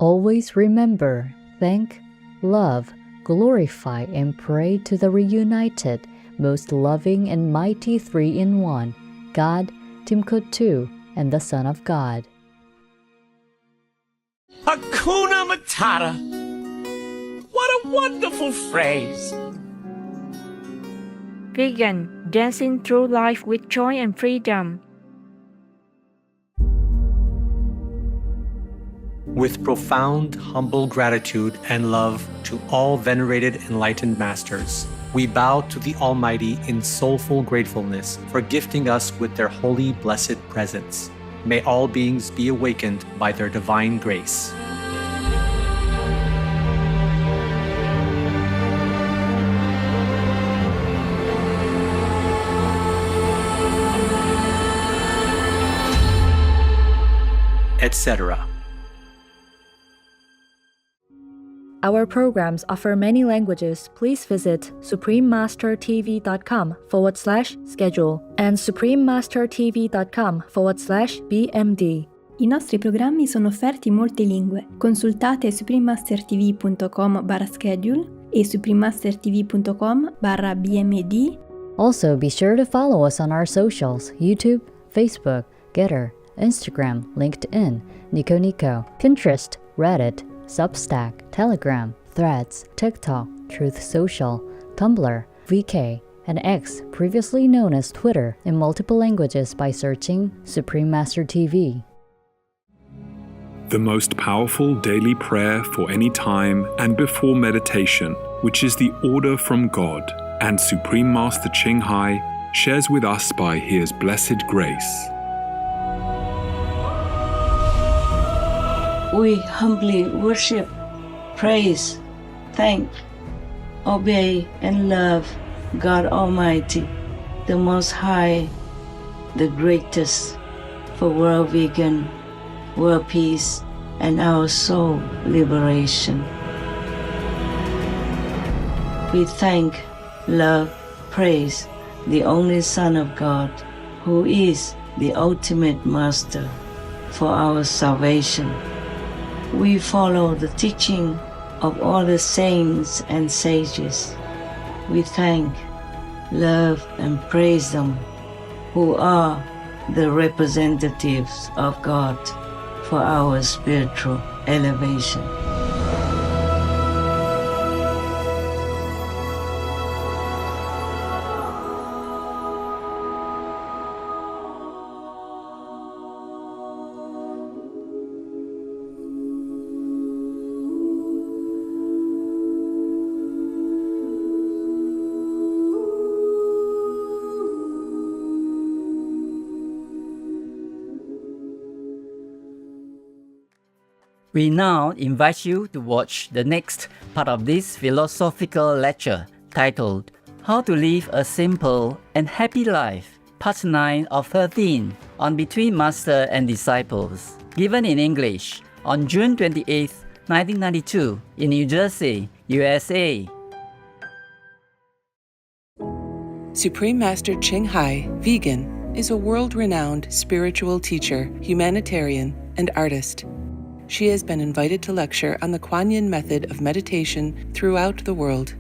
Always remember, thank, love, glorify, and pray to the reunited, most loving and mighty three-in-one, God, Timkut and the Son of God. Hakuna Matata. What a wonderful phrase. Vegan, dancing through life with joy and freedom. With profound, humble gratitude and love to all venerated enlightened masters, we bow to the Almighty in soulful gratefulness for gifting us with their holy, blessed presence. May all beings be awakened by their divine grace. Etc. Our programs offer many languages. Please visit suprememastertv.com/schedule and suprememastertv.com/BMD. I nostri programmi sono offerti in molte lingue. Consultate suprememastertv.com/schedule e suprememastertv.com/BMD. Also, be sure to follow us on our socials: YouTube, Facebook, Getter, Instagram, LinkedIn, Nico Nico, Pinterest, Reddit, Substack, Telegram, Threads, TikTok, Truth Social, Tumblr, VK, and X, previously known as Twitter, in multiple languages by searching Supreme Master TV. The most powerful daily prayer for any time and before meditation, which is the order from God, and Supreme Master Ching Hai shares with us by His blessed grace. We humbly worship, praise, thank, obey, and love God Almighty, the Most High, the greatest, for world vegan, world peace, and our soul liberation. We thank, love, praise the only Son of God, who is the ultimate Master for our salvation. We follow the teaching of all the saints and sages. We thank, love, and praise them, who are the representatives of God for our spiritual elevation. We now invite you to watch the next part of this philosophical lecture titled How to Live a Simple and Happy Life, Part 9 of 13 on Between Master and Disciples, given in English on June 28, 1992 in New Jersey, USA. Supreme Master Ching Hai, vegan, is a world-renowned spiritual teacher, humanitarian, and artist. She has been invited to lecture on the Kuan Yin method of meditation throughout the world.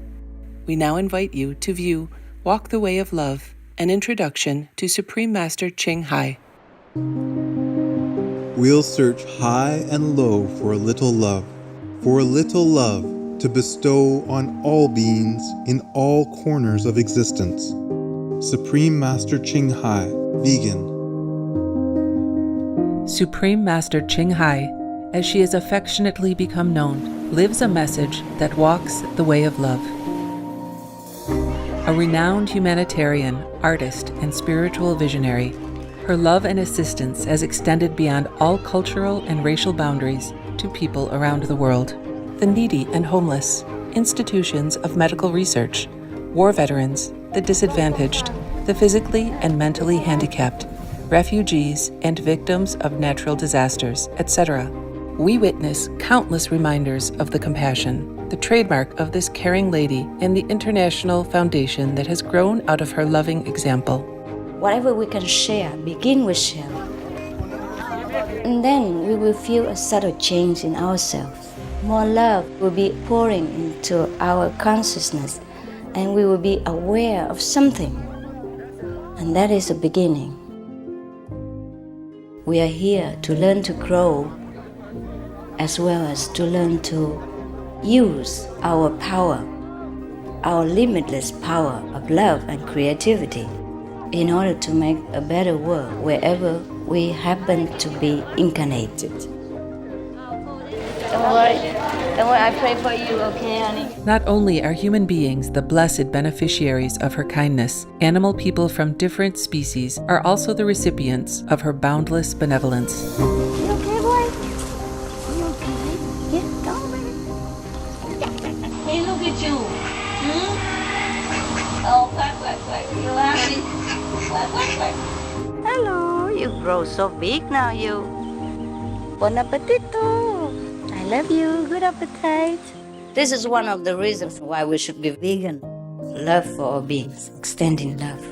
We now invite you to view Walk the Way of Love, an introduction to Supreme Master Ching Hai. We'll search high and low for a little love to bestow on all beings in all corners of existence. Supreme Master Ching Hai, vegan. Supreme Master Ching Hai, as she has affectionately become known, lives a message that walks the way of love. A renowned humanitarian, artist, and spiritual visionary, her love and assistance has extended beyond all cultural and racial boundaries to people around the world. The needy and homeless, institutions of medical research, war veterans, the disadvantaged, the physically and mentally handicapped, refugees, and victims of natural disasters, etc. We witness countless reminders of the compassion, the trademark of this caring lady, and the international foundation that has grown out of her loving example. Whatever we can share, begin with sharing. And then we will feel a subtle change in ourselves. More love will be pouring into our consciousness, and we will be aware of something. And that is a beginning. We are here to learn to grow, as well as to learn to use our power, our limitless power of love and creativity, in order to make a better world wherever we happen to be incarnated. Don't worry, I pray for you, okay, honey? Not only are human beings the blessed beneficiaries of her kindness, animal people from different species are also the recipients of her boundless benevolence. You okay, boy? You okay? Yeah, go on, baby. Hey, look at you. Oh, quack. You happy? Quack. Hello, you grow so big now, you. Bon appetito. I love you. Good appetite. This is one of the reasons why we should be vegan. Love for all beings, extending love.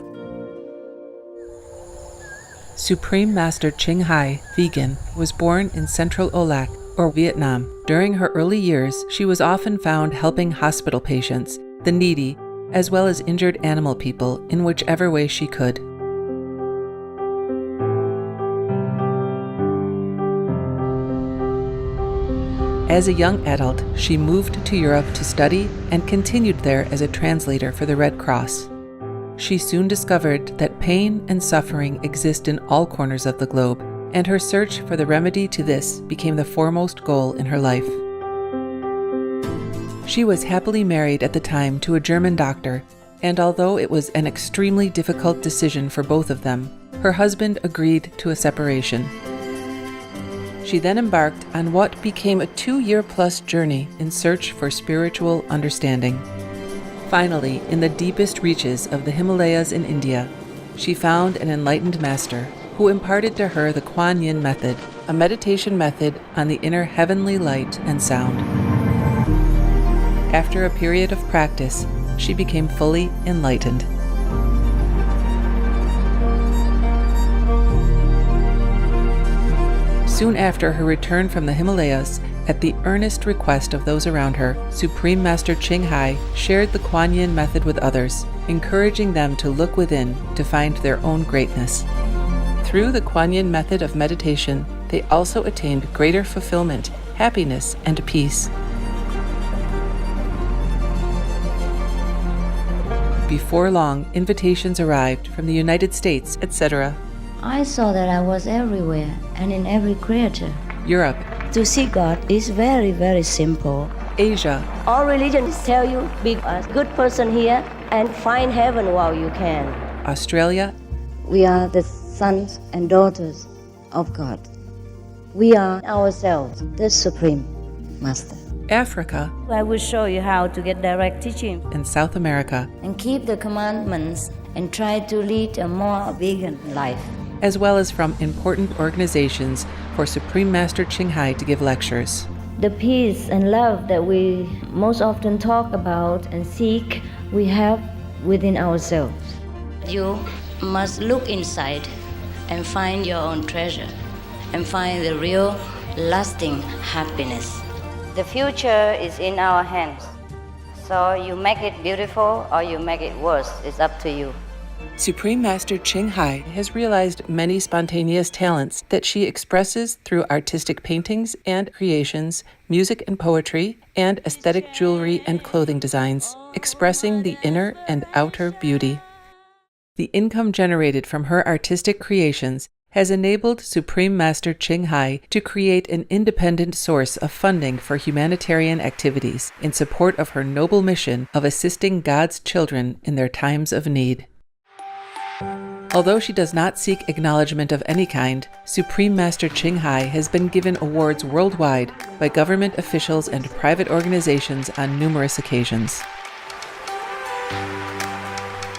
Supreme Master Ching Hai, vegan, was born in Central Olac, or Vietnam. During her early years, she was often found helping hospital patients, the needy, as well as injured animal people in whichever way she could. As a young adult, she moved to Europe to study and continued there as a translator for the Red Cross. She soon discovered that pain and suffering exist in all corners of the globe, and her search for the remedy to this became the foremost goal in her life. She was happily married at the time to a German doctor, and although it was an extremely difficult decision for both of them, her husband agreed to a separation. She then embarked on what became a 2-year-plus journey in search for spiritual understanding. Finally, in the deepest reaches of the Himalayas in India, she found an enlightened master who imparted to her the Kuan Yin method, a meditation method on the inner heavenly light and sound. After a period of practice, she became fully enlightened. Soon after her return from the Himalayas, at the earnest request of those around her, Supreme Master Ching Hai shared the Kuan Yin method with others, encouraging them to look within to find their own greatness. Through the Kuan Yin method of meditation, they also attained greater fulfillment, happiness, and peace. Before long, invitations arrived from the United States, etc. I saw that I was everywhere and in every creature. Europe. To see God is very, very simple. Asia. All religions tell you be a good person here and find heaven while you can. Australia. We are the sons and daughters of God. We are ourselves the Supreme Master. Africa. I will show you how to get direct teaching. And South America. And keep the commandments and try to lead a more vegan life. As well as from important organizations for Supreme Master Ching Hai to give lectures. The peace and love that we most often talk about and seek, we have within ourselves. You must look inside and find your own treasure and find the real lasting happiness. The future is in our hands. So you make it beautiful or you make it worse, it's up to you. Supreme Master Ching Hai has realized many spontaneous talents that she expresses through artistic paintings and creations, music and poetry, and aesthetic jewelry and clothing designs, expressing the inner and outer beauty. The income generated from her artistic creations has enabled Supreme Master Ching Hai to create an independent source of funding for humanitarian activities in support of her noble mission of assisting God's children in their times of need. Although she does not seek acknowledgement of any kind, Supreme Master Ching Hai has been given awards worldwide by government officials and private organizations on numerous occasions.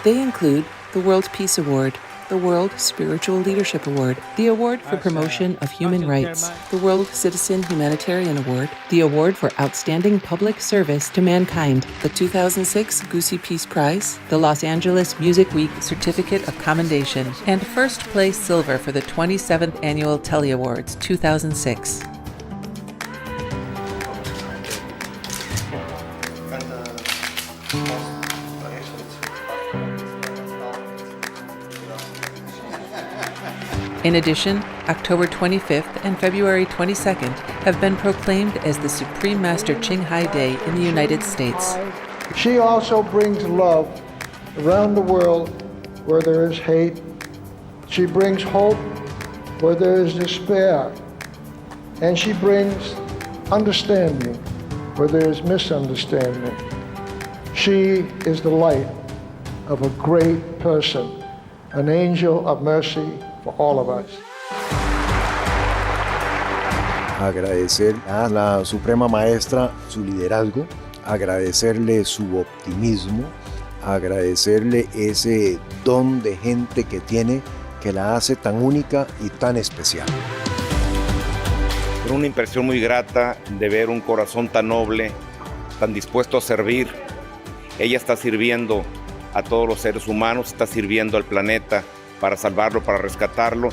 They include the World Peace Award, the World Spiritual Leadership Award, the Award for Promotion of Human Rights, the World Citizen Humanitarian Award, the Award for Outstanding Public Service to Mankind, the 2006 Goosey Peace Prize, the Los Angeles Music Week Certificate of Commendation, and first place silver for the 27th Annual Telly Awards 2006. In addition, October 25th and February 22nd have been proclaimed as the Supreme Master Ching Hai Day in the United States. She also brings love around the world where there is hate. She brings hope where there is despair. And she brings understanding where there is misunderstanding. She is the light of a great person, an angel of mercy for all of us. Agradecer a la Suprema Maestra su liderazgo, agradecerle su optimismo, agradecerle ese don de gente que tiene que la hace tan única y tan especial. Una impresión muy grata de ver un corazón tan noble, tan dispuesto a servir. Ella está sirviendo a todos los seres humanos, está sirviendo al planeta para salvarlo, para rescatarlo.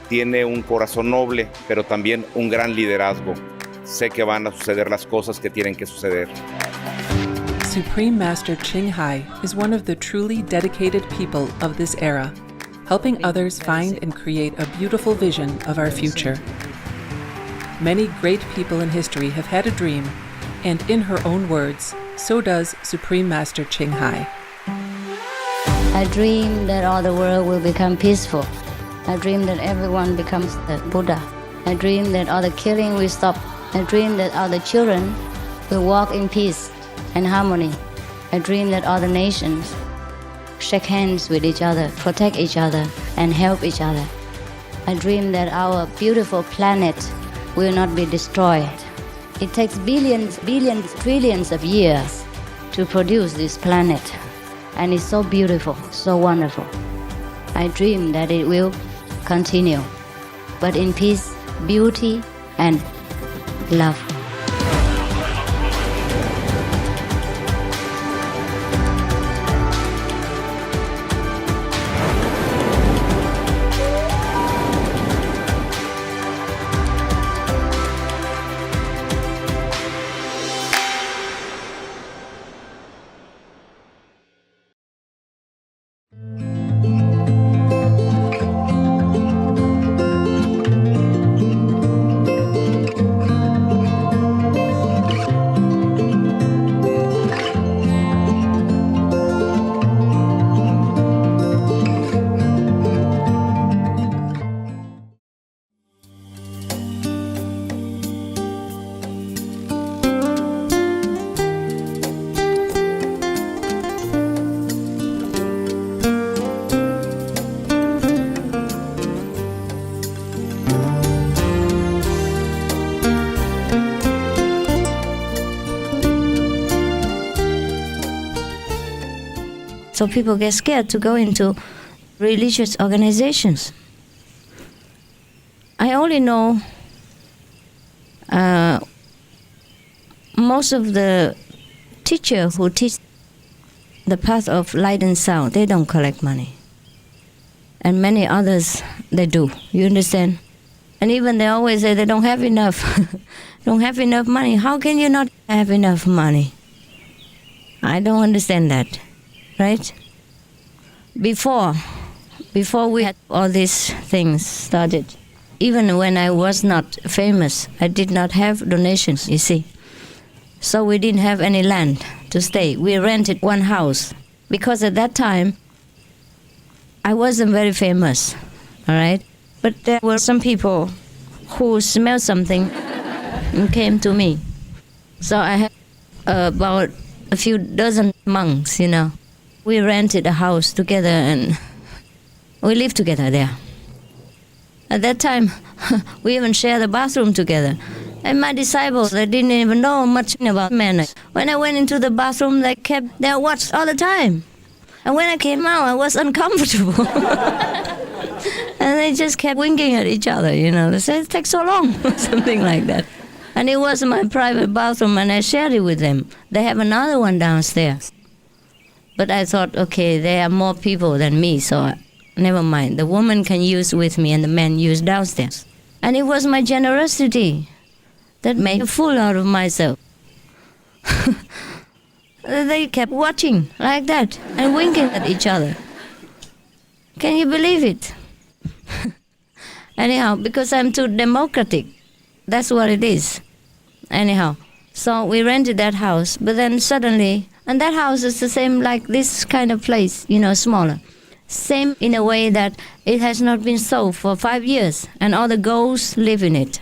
Tiene un corazón noble, pero también un gran liderazgo. Sé que van a suceder las cosas que tienen que suceder. Supreme Master Ching Hai is one of the truly dedicated people of this era, helping others find and create a beautiful vision of our future. Many great people in history have had a dream, and in her own words, so does Supreme Master Ching Hai. I dream that all the world will become peaceful. I dream that everyone becomes the Buddha. I dream that all the killing will stop. I dream that all the children will walk in peace and harmony. I dream that all the nations shake hands with each other, protect each other, and help each other. I dream that our beautiful planet will not be destroyed. It takes billions, trillions of years to produce this planet. And it's so beautiful, so wonderful. I dream that it will continue, but in peace, beauty, and love. So people get scared to go into religious organizations. I only know most of the teachers who teach the path of light and sound, they don't collect money. And many others, they do. You understand? And even they always say they don't have enough. Don't have enough money. How can you not have enough money? I don't understand that. Right? Before we had all these things started, even when I was not famous, I did not have donations, you see. So we didn't have any land to stay. We rented one house because at that time, I wasn't very famous, all right? But there were some people who smelled something and came to me. So I had about a few dozen monks, you know. We rented a house together and we lived together there. At that time, we even shared a bathroom together. And my disciples, they didn't even know much about men. When I went into the bathroom, they kept their watch all the time. And when I came out, I was uncomfortable. And they just kept winking at each other, They said, it takes so long, something like that. And it was my private bathroom, and I shared it with them. They have another one downstairs. But I thought, okay, there are more people than me, so never mind. The woman can use with me and the man use downstairs. And it was my generosity that made a fool out of myself. They kept watching like that and winking at each other. Can you believe it? Anyhow, because I'm too democratic. That's what it is. Anyhow, so we rented that house, but then suddenly, and that house is the same like this kind of place, smaller. Same in a way that it has not been sold for 5 years, and all the ghosts live in it.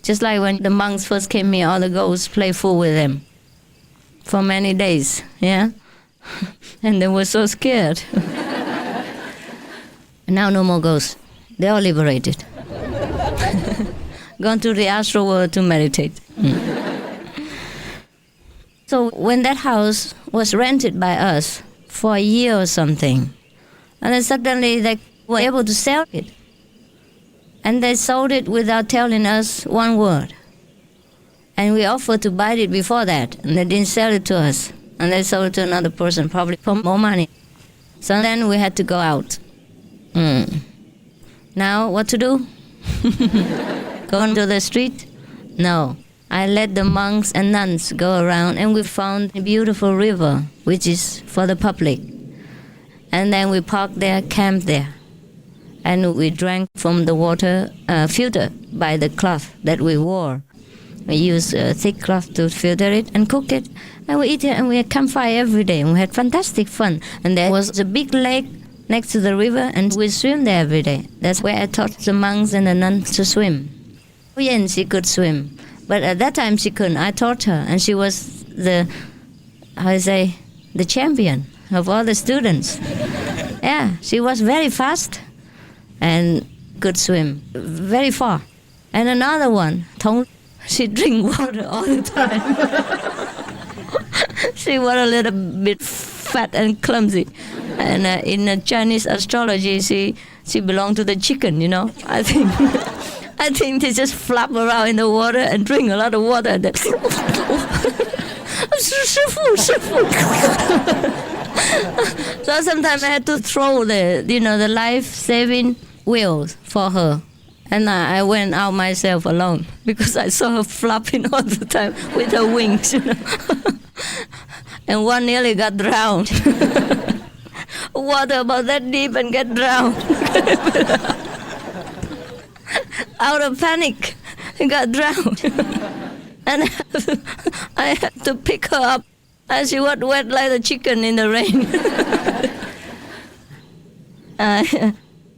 Just like when the monks first came here, all the ghosts play fool with them for many days, yeah? And they were so scared. And now no more ghosts. They're all liberated. Gone to the astral world to meditate. So when that house was rented by us for a year or something, and then suddenly they were able to sell it. And they sold it without telling us one word. And we offered to buy it before that, and they didn't sell it to us. And they sold it to another person, probably for more money. So then we had to go out. Now, what to do? Go onto the street? No. I let the monks and nuns go around, and we found a beautiful river, which is for the public. And then we parked there, camped there. And we drank from the water filtered by the cloth that we wore. We used a thick cloth to filter it and cook it. And we eat it, and we had campfire every day. And we had fantastic fun. And there was a big lake next to the river, and we swim there every day. That's where I taught the monks and the nuns to swim. Yen, she could swim. But at that time she couldn't. I taught her, and she was the champion of all the students. Yeah, she was very fast and could swim very far. And another one, Tong, she drink water all the time. She was a little bit fat and clumsy. And in Chinese astrology, she belonged to the chicken, I think they just flap around in the water and drink a lot of water. And then, so sometimes I had to throw the life-saving wheels for her. And I went out myself alone because I saw her flapping all the time with her wings, And one nearly got drowned. Water about that deep and get drowned. Out of panic, got drowned. And I had to pick her up, and she was wet like a chicken in the rain.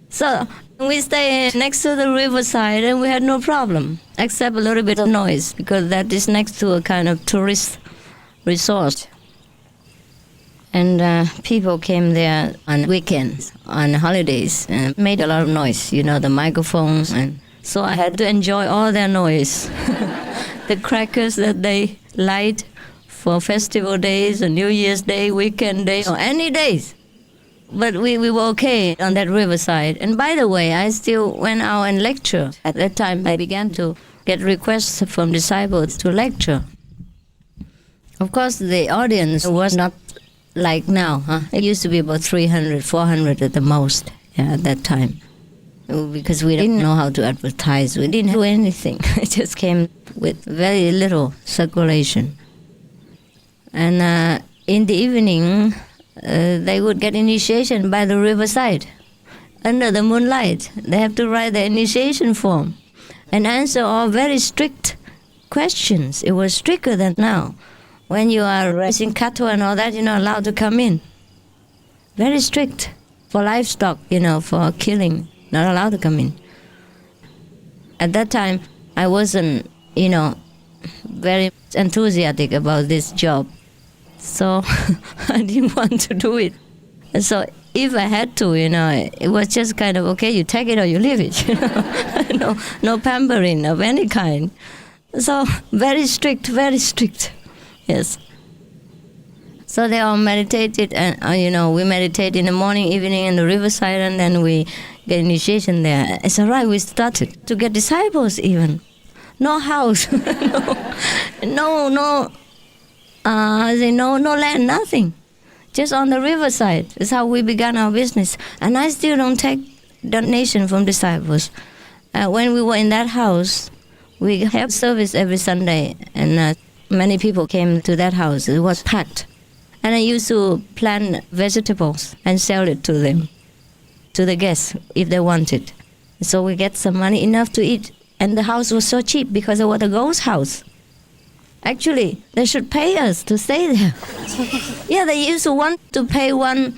So we stayed next to the riverside, and we had no problem, except a little bit of noise, because that is next to a kind of tourist resort. And people came there on weekends, on holidays, and made a lot of noise, the microphones. And so I had to enjoy all their noise. The crackers that they light for festival days, or New Year's Day, weekend day, or any days. But we were okay on that riverside. And by the way, I still went out and lectured. At that time, I began to get requests from disciples to lecture. Of course, the audience was not like now, It used to be about 300, 400 at the most, at that time. Because we didn't know how to advertise. We didn't do anything. It just came with very little circulation. And in the evening, they would get initiation by the riverside, under the moonlight. They have to write the initiation form and answer all very strict questions. It was stricter than now. When you are raising cattle and all that, you're not allowed to come in. Very strict. For livestock, for killing, not allowed to come in. At that time, I wasn't, very enthusiastic about this job. So I didn't want to do it. And so if I had to, it was just kind of, okay, you take it or you leave it. No pampering of any kind. So very strict, very strict. Yes. So they all meditated, and we meditate in the morning, evening in the riverside, and then we get initiation there. It's all right, we started to get disciples even. No house, no land, nothing. Just on the riverside. That's how we began our business. And I still don't take donation from disciples. When we were in that house, we have service every Sunday, and many people came to that house. It was packed. And I used to plant vegetables and sell it to them, to the guests, if they wanted. So we get some money enough to eat. And the house was so cheap because it was a ghost house. Actually, they should pay us to stay there. Yeah, they used to want to pay one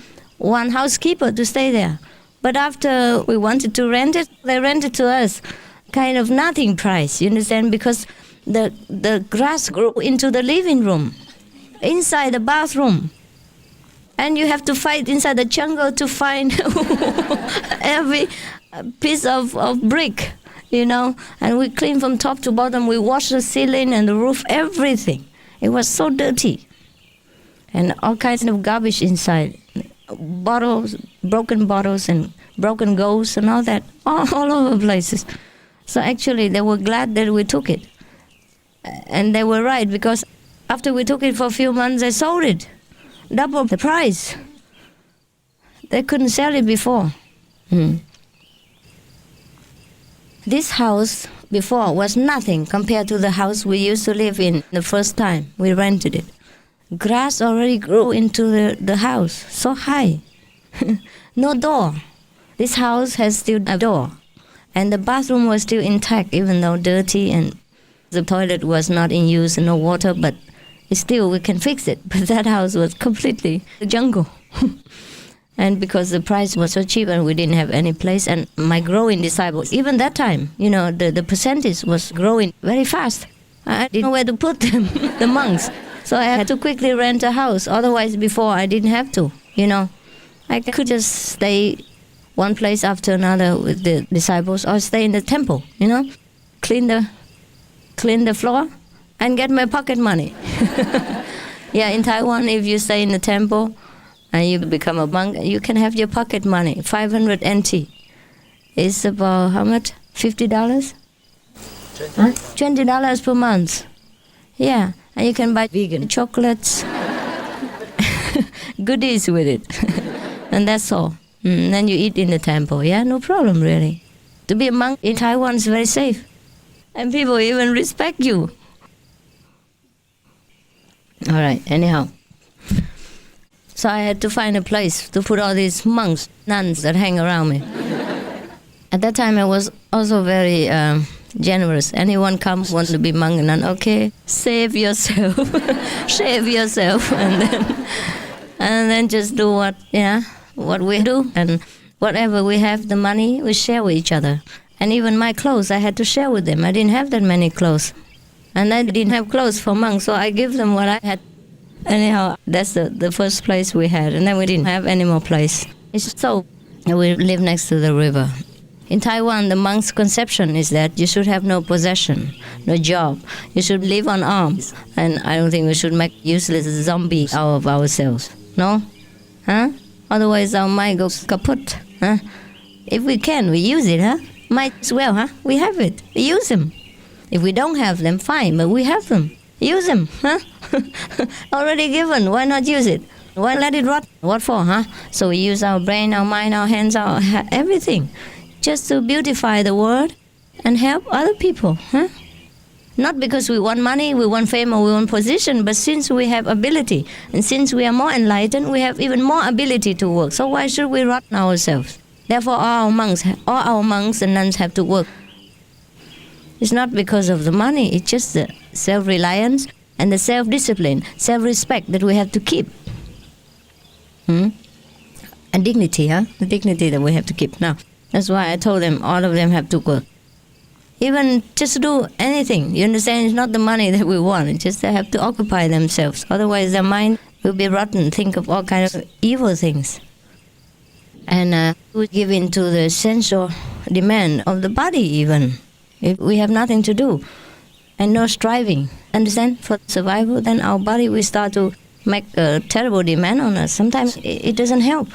housekeeper to stay there. But after we wanted to rent it, they rented to us kind of nothing price, you understand? Because the grass grew into the living room, inside the bathroom. And you have to fight inside the jungle to find every piece of brick, you know. And we clean from top to bottom. We wash the ceiling and the roof, everything. It was so dirty. And all kinds of garbage inside. Bottles, broken bottles and broken ghosts and all that, all over places. So actually they were glad that we took it. And they were right, because after we took it for a few months, they sold it. Double the price. They couldn't sell it before. This house before was nothing compared to the house we used to live in the first time we rented it. Grass already grew into the house, so high. No door. This house has still a door. And the bathroom was still intact, even though dirty, and the toilet was not in use and no water, but still we can fix it. But that house was completely a jungle. And because the price was so cheap and we didn't have any place, and my growing disciples, even that time, you know, the percentage was growing very fast. I didn't know where to put them, the monks. So I had to quickly rent a house. Otherwise, before, I didn't have to, you know. I could just stay one place after another with the disciples, or stay in the temple, you know, clean the floor and get my pocket money. Yeah, in Taiwan, if you stay in the temple and you become a monk, you can have your pocket money, 500 NT. It's about how much? $50? $20 per month. Yeah. And you can buy vegan chocolates, goodies with it. And that's all. And then you eat in the temple. Yeah, no problem, really. To be a monk in Taiwan is very safe. And people even respect you. All right, anyhow. So I had to find a place to put all these monks, nuns that hang around me. At that time, I was also very generous. Anyone comes, wants to be monk and nun, okay, save yourself, shave yourself, and then just do what we do, and whatever we have, the money, we share with each other. And even my clothes, I had to share with them. I didn't have that many clothes, and I didn't have clothes for monks, so I give them what I had. Anyhow, that's the first place we had, and then we didn't have any more place. So we live next to the river. In Taiwan, the monk's conception is that you should have no possession, no job. You should live on alms. And I don't think we should make useless zombies out of ourselves. No? Huh? Otherwise our mind goes kaput. Huh? If we can, we use it, huh? Might as well, huh? We have it. We use them. If we don't have them, fine, but we have them. Use them, huh? Already given, why not use it? Why let it rot? What for, huh? So we use our brain, our mind, our hands, our everything, just to beautify the world and help other people, huh? Not because we want money, we want fame, or we want position, but since we have ability, and since we are more enlightened, we have even more ability to work. So why should we rot ourselves? Therefore, all our monks and nuns have to work. It's not because of the money, it's just the self-reliance and the self-discipline, self-respect that we have to keep. And dignity, huh? The dignity that we have to keep. Now, that's why I told them, all of them have to work. Even just to do anything, you understand, it's not the money that we want, it's just they have to occupy themselves. Otherwise their mind will be rotten, think of all kinds of evil things. And we give in to the sensual demand of the body even. If we have nothing to do and no striving, understand, for survival, then our body will start to make a terrible demand on us. Sometimes it doesn't help.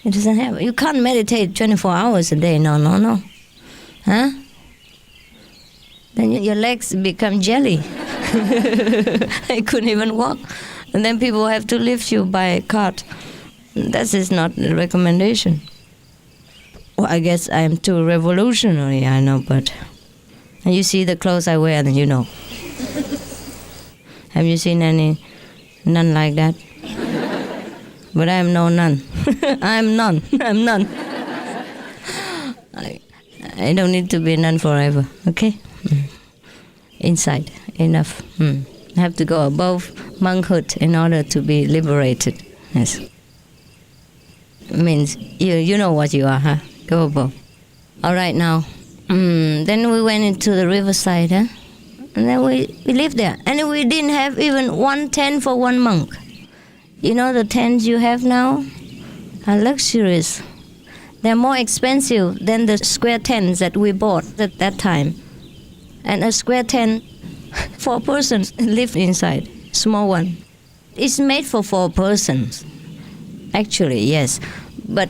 It doesn't have. You can't meditate 24 hours a day. No. Huh? Then your legs become jelly. I couldn't even walk. And then people have to lift you by a cart. That is not a recommendation. Well, I guess I am too revolutionary, I know, but... And you see the clothes I wear, then you know. Have you seen any nun like that? But I am no nun. I'm none. I'm none. I don't need to be a nun forever, okay? Inside, enough. I have to go above monkhood in order to be liberated. Yes. Means you know what you are, huh? Go above. All right, now. Then we went into the riverside, huh? And then we lived there. And we didn't have even one tent for one monk. You know the tents you have now are luxurious. They're more expensive than the square tents that we bought at that time. And a square tent, 4 persons live inside, small one. It's made for 4 persons, actually, yes. But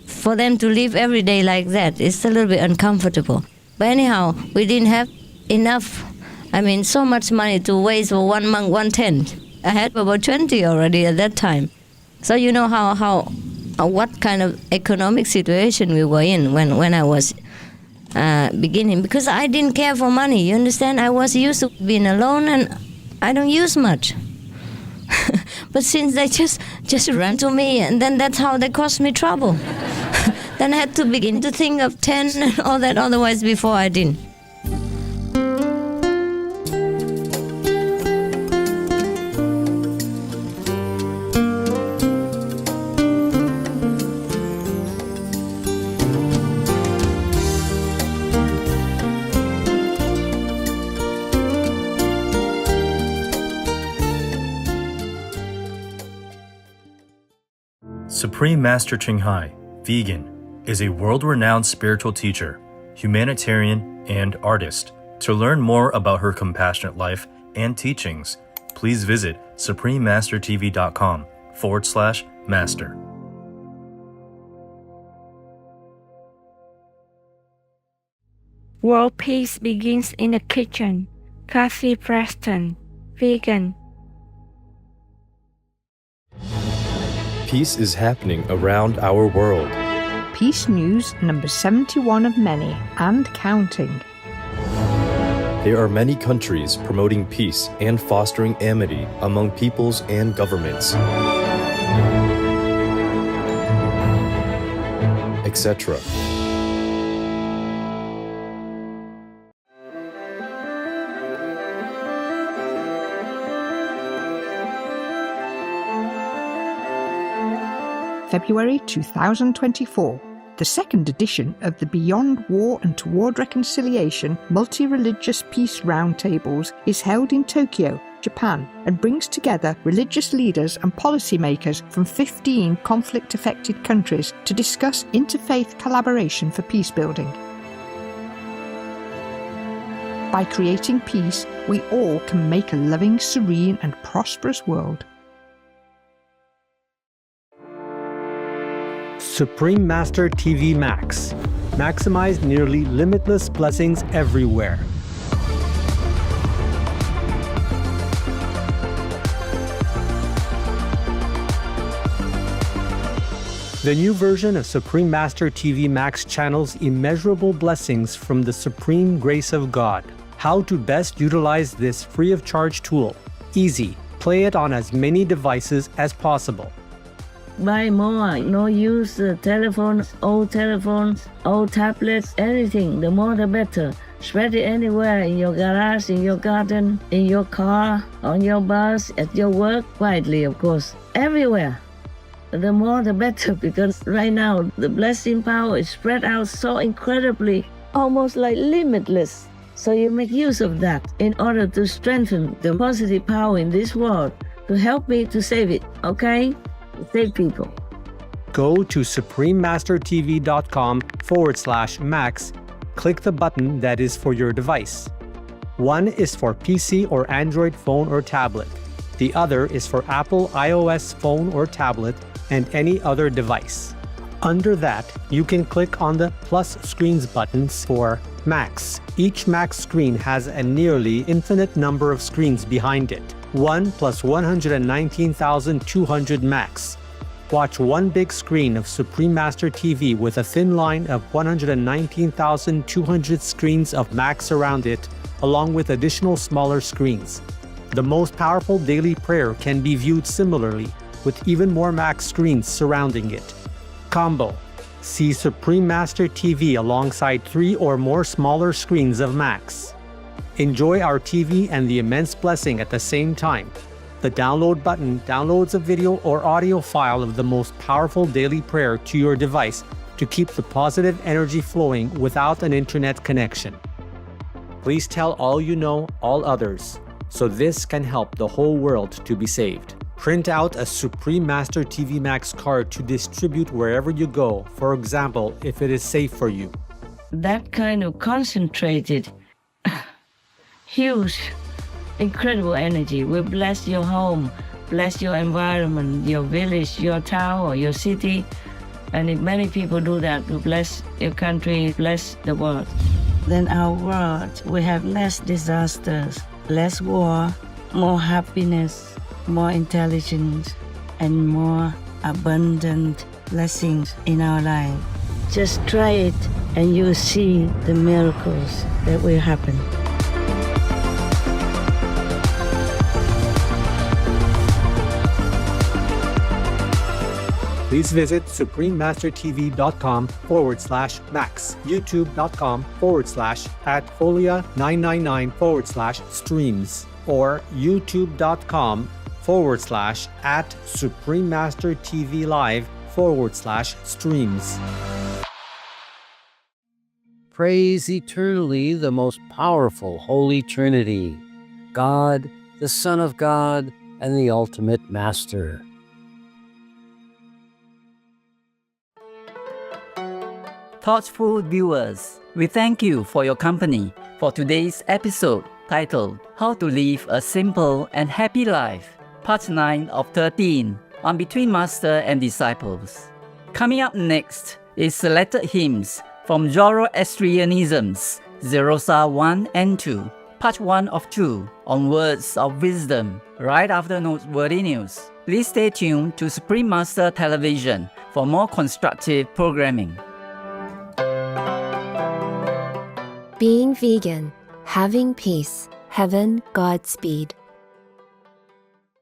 for them to live every day like that, it's a little bit uncomfortable. But anyhow, we didn't have enough, so much money to waste for one month, one tent. I had about 20 already at that time. So you know what kind of economic situation we were in when I was beginning. Because I didn't care for money, you understand? I was used to being alone and I don't use much. But since they just ran to me, and then that's how they caused me trouble. Then I had to begin to think of 10 and all that, otherwise before I didn't. Supreme Master Ching Hai, vegan, is a world-renowned spiritual teacher, humanitarian, and artist. To learn more about her compassionate life and teachings, please visit suprememastertv.com/master. World peace begins in the kitchen. Kathy Preston, vegan. Peace is happening around our world. Peace News number 71 of many and counting. There are many countries promoting peace and fostering amity among peoples and governments, etc. February 2024. The second edition of the Beyond War and Toward Reconciliation Multi-Religious Peace Roundtables is held in Tokyo, Japan, and brings together religious leaders and policymakers from 15 conflict-affected countries to discuss interfaith collaboration for peacebuilding. By creating peace, we all can make a loving, serene, and prosperous world. Supreme Master TV Max. Maximize nearly limitless blessings everywhere. The new version of Supreme Master TV Max channels immeasurable blessings from the supreme grace of God. How to best utilize this free of charge tool. Easy. Play it on as many devices as possible. Buy more, no use telephones, old tablets, anything, the more the better. Spread it anywhere, in your garage, in your garden, in your car, on your bus, at your work, quietly of course, everywhere. The more the better, because right now the blessing power is spread out so incredibly, almost like limitless. So you make use of that in order to strengthen the positive power in this world, to help me to save it, okay? Save people. Go to suprememastertv.com/max. Click the button that is for your device. One is for PC or Android phone or tablet. The other is for Apple iOS phone or tablet and any other device. Under that, you can click on the plus screens buttons for Macs. Each Mac screen has a nearly infinite number of screens behind it. 1 plus 119,200 Macs. Watch one big screen of Supreme Master TV with a thin line of 119,200 screens of Macs around it, along with additional smaller screens. The most powerful daily prayer can be viewed similarly, with even more Mac screens surrounding it. Combo. See Supreme Master TV alongside 3 or more smaller screens of Macs. Enjoy our TV and the immense blessing at the same time. The download button downloads a video or audio file of the most powerful daily prayer to your device to keep the positive energy flowing without an internet connection. Please tell all you know, all others, so this can help the whole world to be saved. Print out a Supreme Master TV Max card to distribute wherever you go, for example, if it is safe for you. That kind of concentrated, huge, incredible energy will bless your home, bless your environment, your village, your town, or your city. And if many people do that, will bless your country, bless the world. Then our world will have less disasters, less war, more happiness, more intelligence, and more abundant blessings in our life. Just try it and you'll see the miracles that will happen. Please visit suprememastertv.com/Max, youtube.com/@folia999/streams, or youtube.com/@suprememastertvlive/streams. Praise eternally the most powerful Holy Trinity, God, the Son of God, and the ultimate Master. Thoughtful viewers, we thank you for your company for today's episode titled How to Live a Simple and Happy Life, Part 9 of 13 on Between Master and Disciples. Coming up next is selected hymns from Zoroastrianism's Zerosa 1 and 2, Part 1 of 2 on Words of Wisdom, right after Noteworthy News. Please stay tuned to Supreme Master Television for more constructive programming. Being vegan, having peace, heaven, Godspeed.